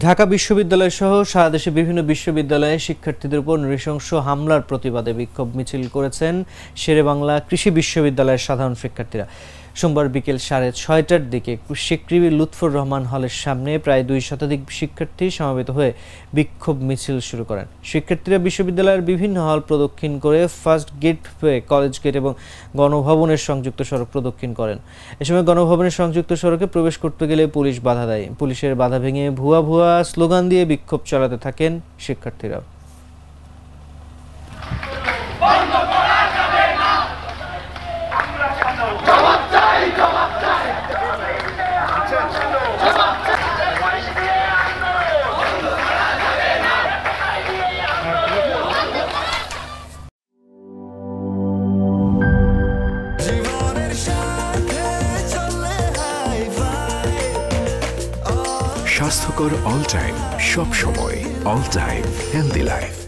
ঢাকা বিশ্ববিদ্যালয় সহ সারা দেশে বিভিন্ন বিশ্ববিদ্যালয়ে শিক্ষার্থীদের উপর নৃশংস হামলার প্রতিবাদে বিক্ষোভ মিছিল করেছেন শেরেবাংলা কৃষি বিশ্ববিদ্যালয়ের সাধারণ শিক্ষার্থীরা। সোমবার বিকেল 6:30টার দিকে শিক্ষার্থী লুৎফর রহমান হলের সামনে প্রায় 2 শতাধিক শিক্ষার্থী সমবেত হয়ে বিক্ষোভ মিছিল শুরু করেন। শিক্ষার্থীরা বিশ্ববিদ্যালয়ের বিভিন্ন হল প্রদক্ষিণ করে ফার্স্ট গেট হয়ে কলেজ গেট এবং গণভবনের সংযুক্ত সড়ক প্রদক্ষিণ করেন। এ সময় গণভবনের সংযুক্ত সড়কে প্রবেশ করতে গেলে পুলিশ বাধা দেয়। পুলিশের বাধা ভেঙে ভুয়া ভুয়া স্লোগান দিয়ে বিক্ষোভ চালাতে থাকেন শিক্ষার্থীরা। স্বাস্থ্যকর অল টাইম, সব সময় অল টাইম হেলদি লাইফ।